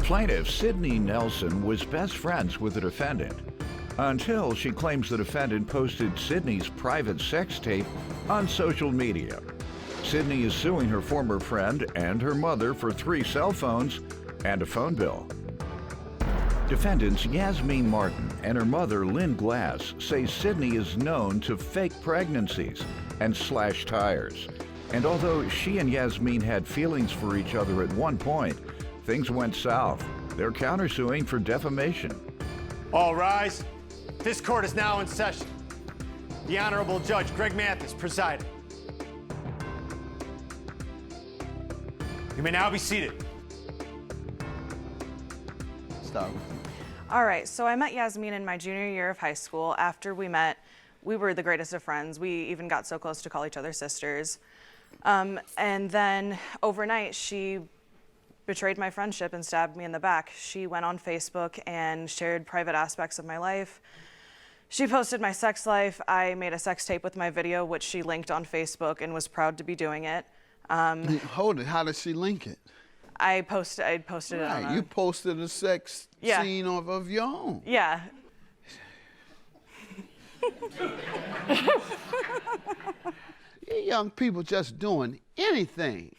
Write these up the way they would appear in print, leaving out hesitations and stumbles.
Plaintiff Sydney Nelson was best friends with the defendant until she claims the defendant posted Sydney's private sex tape on social media. Sydney is suing her former friend and her mother for 3 cell phones and a phone bill. Defendants Yasmeen Martin and her mother Lynn Glass say Sydney is known to fake pregnancies and slash tires. And although she and Yasmeen had feelings for each other at one point, things went south. They're countersuing for defamation. All rise. This court is now in session. The Honorable Judge Greg Mathis presiding. You may now be seated. Start with you. All right, so I met Yasmeen in my junior year of high school. After we met, we were the greatest of friends. We even got so close to call each other sisters. And then overnight, she betrayed my friendship and stabbed me in the back. She went on Facebook and shared private aspects of my life. She posted my sex life. I made a sex tape with my video, which she linked on Facebook and was proud to be doing it. Hold it. How did she link it? I posted it on You posted a sex scene of your own. Yeah. You young people just doing anything.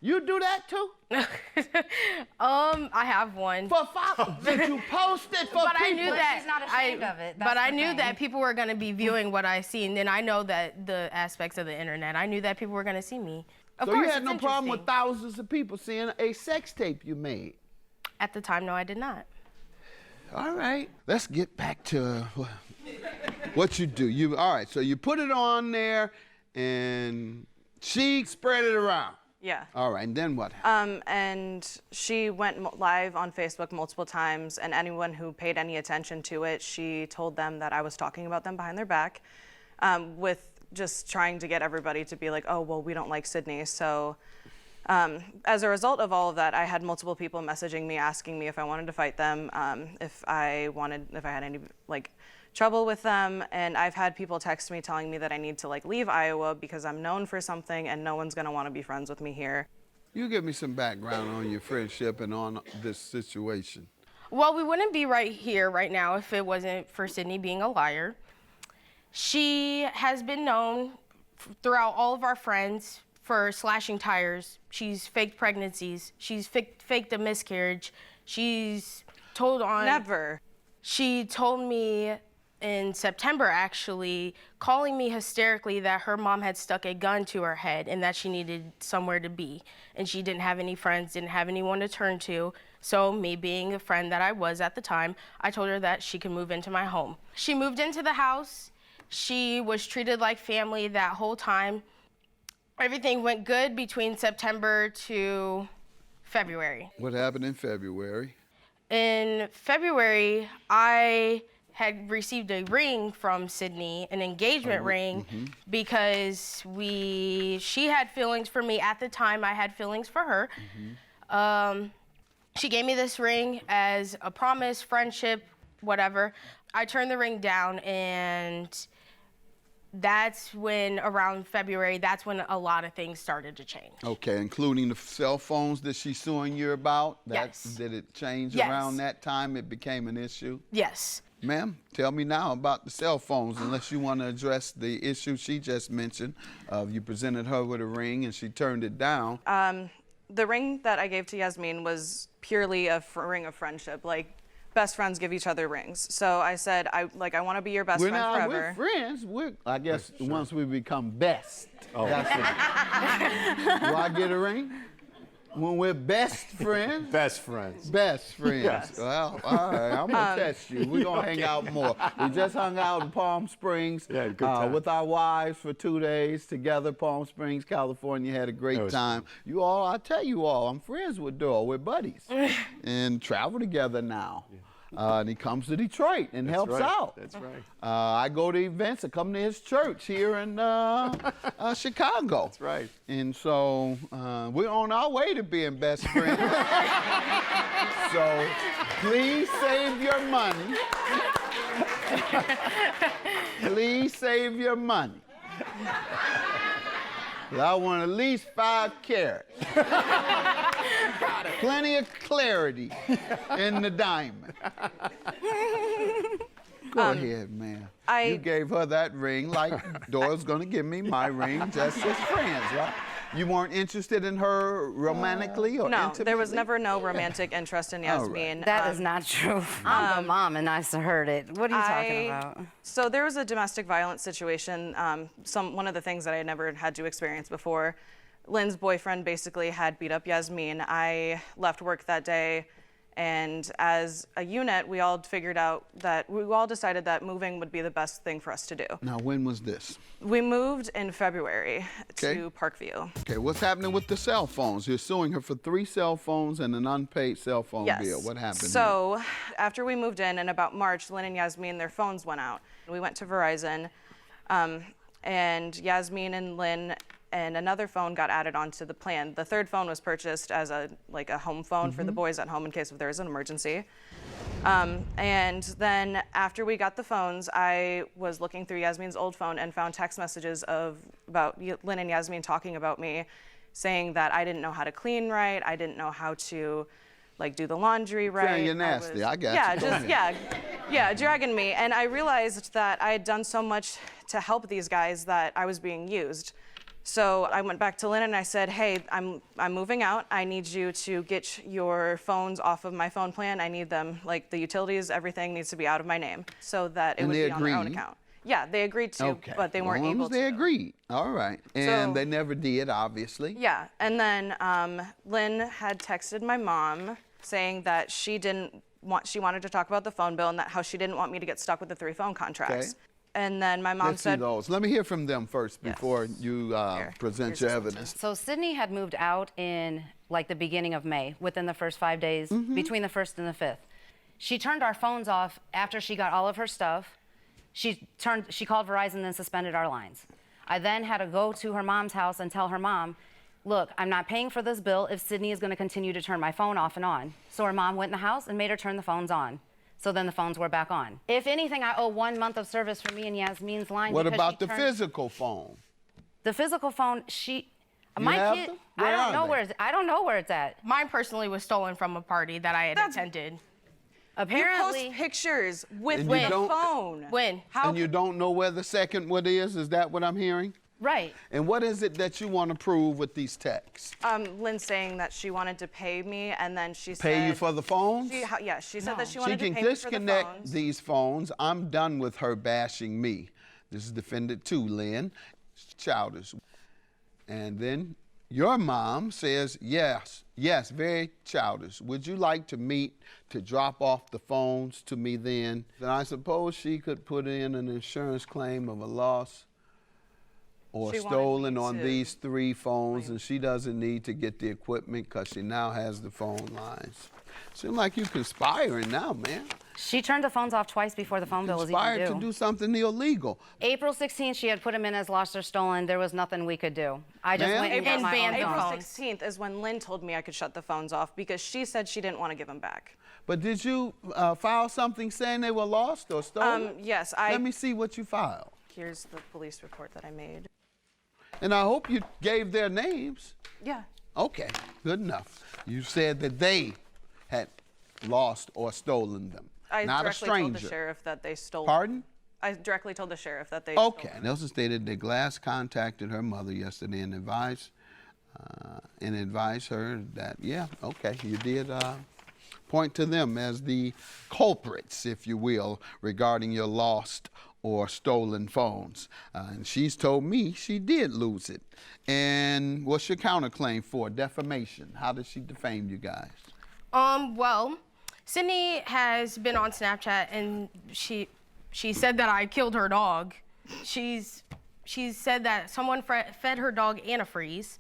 You do that too? I have one. For did you post it for But people? I knew that She's not ashamed of it. That's But I the knew thing. that people were gonna be viewing what I seen, and I know that the aspects of the internet. I knew that people were gonna see me. Of So course, you had it's no problem with interesting. thousands of people seeing a sex tape you made? At the time, no, I did not. All right. Let's get back to what you do. All right, so you put it on there, and she spread it around. Yeah. All right, and then what happened? And she went live on Facebook multiple times, and anyone who paid any attention to it, she told them that I was talking about them behind their back, with just trying to get everybody to be like, oh, well, we don't like Sydney. So as a result of all of that, I had multiple people messaging me, asking me if I wanted to fight them, if I had any trouble with them. And I've had people text me telling me that I need to leave Iowa because I'm known for something and no one's gonna want to be friends with me here. You give me some background on your friendship and on this situation. Well, we wouldn't be right here right now if it wasn't for Sydney being a liar. She has been known throughout all of our friends for slashing tires. She's faked pregnancies. She's faked a miscarriage. She's told on... Never. She told me in September, actually, calling me hysterically that her mom had stuck a gun to her head and that she needed somewhere to be. And she didn't have any friends, didn't have anyone to turn to. So me being the friend that I was at the time, I told her that she could move into my home. She moved into the house. She was treated like family that whole time. Everything went good between September to February. What happened in February? In February, I had received a ring from Sydney, an engagement ring, because she had feelings for me at the time. I had feelings for her. She gave me this ring as a promise, friendship, whatever. I turned the ring down, and that's when, around February, that's when a lot of things started to change. Okay, including the cell phones that she's suing you about? Yes. Did it change Yes. around that time it became an issue? Yes. Ma'am, tell me now about the cell phones, unless you want to address the issue she just mentioned. You presented her with a ring and she turned it down. The ring that I gave to Yasmeen was purely a ring of friendship. Best friends give each other rings. So I said, I want to be your best friend forever. We're friends. I guess once we become best. Oh. That's it. Do I get a ring? When we're best friends? Best friends. Best friends. Yes. Well, all right, I'm gonna test you. We're gonna hang out more. We just hung out in Palm Springs good time. with our wives for 2 days together. Palm Springs, California, had a great time. You all, I tell you all, I'm friends with Doyle. We're buddies and travel together now. And he comes to Detroit and helps out. That's right. I go to events. I come to his church here in Chicago. That's right. And so we're on our way to being best friends. So please save your money. Please save your money. I want at least 5 carats. Got it. plenty of clarity in the diamond. Go ahead, man. You gave her that ring like Doyle's gonna give me my ring just as friends, right? You weren't interested in her romantically or No, intimately? there was never no romantic interest in Yasmin. That is not true. I'm the mom and I heard it. What are you talking about? So there was a domestic violence situation, one of the things that I never had to experience before. Lynn's boyfriend basically had beat up Yasmin. I left work that day, and as a unit, we all decided that moving would be the best thing for us to do. Now, when was this? We moved in February to Parkview. Okay, what's happening with the cell phones? You're suing her for 3 cell phones and an unpaid cell phone bill. What happened? So after we moved in about March, Lynn and Yasmin, their phones went out. We went to Verizon, and Yasmin and Lynn and another phone got added onto the plan. The third phone was purchased as a home phone for the boys at home in case if there was an emergency. And then after we got the phones, I was looking through Yasmin's old phone and found text messages about Lynn and Yasmin talking about me, saying that I didn't know how to clean right, I didn't know how to do the laundry right. Saying you're nasty, I got you. Yeah, dragging me. And I realized that I had done so much to help these guys that I was being used. So I went back to Lynn and I said, hey, I'm moving out. I need you to get your phones off of my phone plan. I need them, the utilities, everything needs to be out of my name so that it would be on their own account. Yeah, they agreed to, but they weren't able to. They agreed. All right. And they never did, obviously. Yeah, and then Lynn had texted my mom saying that she wanted to talk about the phone bill and how she didn't want me to get stuck with the 3 phone contracts. Okay. And then my mom Let's said, see those. Let me hear from them first before you present your evidence. So Sydney had moved out in the beginning of May, within the first 5 days, between the 1st and the 5th. She turned our phones off after she got all of her stuff. She called Verizon and suspended our lines. I then had to go to her mom's house and tell her mom, look, I'm not paying for this bill if Sydney is going to continue to turn my phone off and on. So her mom went in the house and made her turn the phones on. So then the phones were back on. If anything, I owe 1 month of service for me and Yasmin's line. What about the physical phone? The physical phone, I don't know where it's at. Mine personally was stolen from a party that I had attended. Apparently, you post pictures with the phone. When? And you don't know where the second one is? Is that what I'm hearing? Right. And what is it that you want to prove with these texts? Lynn saying that she wanted to pay me, and then she said... Pay you for the phones? She said that she wanted to pay me for the phones. She can disconnect these phones. I'm done with her bashing me. This is defendant 2, Lynn. Childish. And then your mom says, yes, very childish. Would you like to meet to drop off the phones to me then? And I suppose she could put in an insurance claim of a loss or stolen on these 3 phones, and she doesn't need to get the equipment because she now has the phone lines. Seems like you conspiring now, man. She turned the phones off twice before the phone bill was even due. Conspired to do something illegal. April 16th, she had put them in as lost or stolen. There was nothing we could do. I just went and got my own April phones. 16th is when Lynn told me I could shut the phones off because she said she didn't want to give them back. But did you file something saying they were lost or stolen? Yes, Let me see what you filed. Here's the police report that I made. And I hope you gave their names. Yeah. Okay, good enough. You said that they had lost or stolen them, not a stranger. I directly told the sheriff that they stole. Pardon? I directly told the sheriff that they Okay. stole. Nelson stated that Glass contacted her mother yesterday and advised her that, you did point to them as the culprits, if you will, regarding your lost or stolen phones. And she's told me she did lose it. And what's your counterclaim for? Defamation. How did she defame you guys? Well, Sydney has been on Snapchat and she said that I killed her dog. She said that someone fed her dog antifreeze.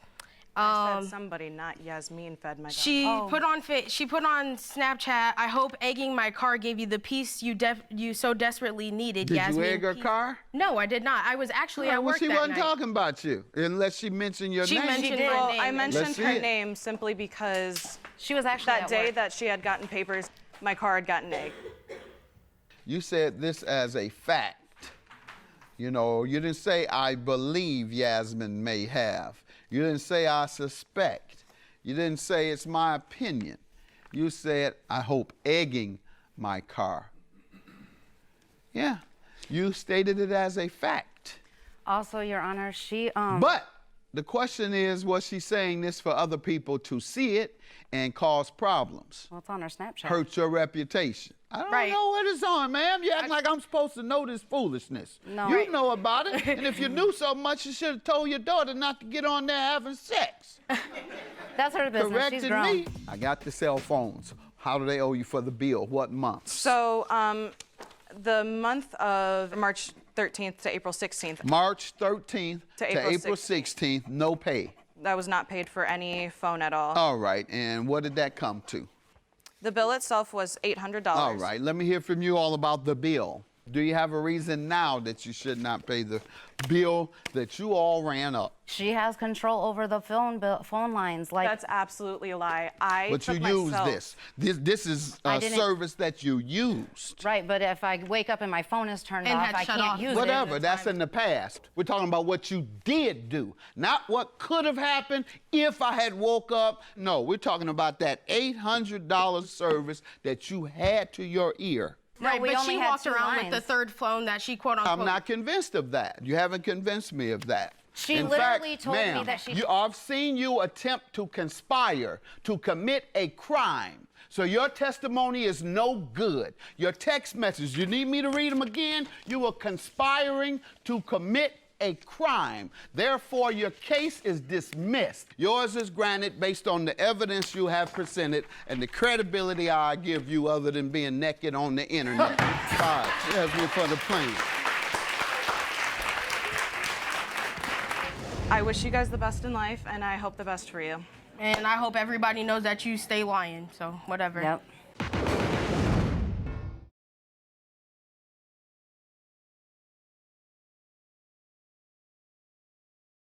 I said somebody, not Yasmin, fed my dog. She put on Snapchat, I hope egging my car gave you the peace you so desperately needed, Did Yasmin. you egg her car? No, I did not. I was actually at work that night. She wasn't talking about you, unless she mentioned your name. She mentioned my name. I mentioned her name simply because she was actually that day that she had gotten papers, my car had gotten egged. You said this as a fact. You know, you didn't say, I believe Yasmin may have. You didn't say, I suspect. You didn't say it's my opinion. You said, I hope egging my car. Yeah, you stated it as a fact. Also, Your Honor, she But the question is, was she saying this for other people to see it and cause problems? Well, it's on her Snapchat. Hurt your reputation. I don't Right. know what it's on, ma'am. You act like I'm supposed to know this foolishness. No. You Right. know about it. And if you knew so much, you should have told your daughter not to get on there having sex. That's her business. She's Corrected grown. me. I got the cell phones. How do they owe you for the bill? What months? So the month of March 13th to April 16th, March 13th To to April April 16th, no pay. that was not paid for any phone at all. All right, and what did that come to? The bill itself was $800. All right, let me hear from you all about the bill. Do you have a reason now that you should not pay the bill that you all ran up? She has control over the phone lines. Like, That's absolutely a lie. I But took you used myself. this is I a didn't- service that you used. right, but if I wake up and my phone is turned And off, had I shut can't off. use Whatever, it. that's in the past. We're talking about what you did do, not what could have happened if I had woke up. No, we're talking about that $800 service that you had to your ear. No, Right, we but only she had walked 2 around with the lines. third phone that she quote unquote. I'm not convinced of that. You haven't convinced me of that. She In literally fact, told me ma'am, that she- I've seen you attempt to conspire to commit a crime. So your testimony is no good. Your text messages, you need me to read them again? You were conspiring to commit a crime. Therefore, your case is dismissed. Yours is granted based on the evidence you have presented and the credibility I give you other than being naked on the internet. All right, here's me for the plane. I wish you guys the best in life, and I hope the best for you. And I hope everybody knows that you stay lying. So whatever. Yep.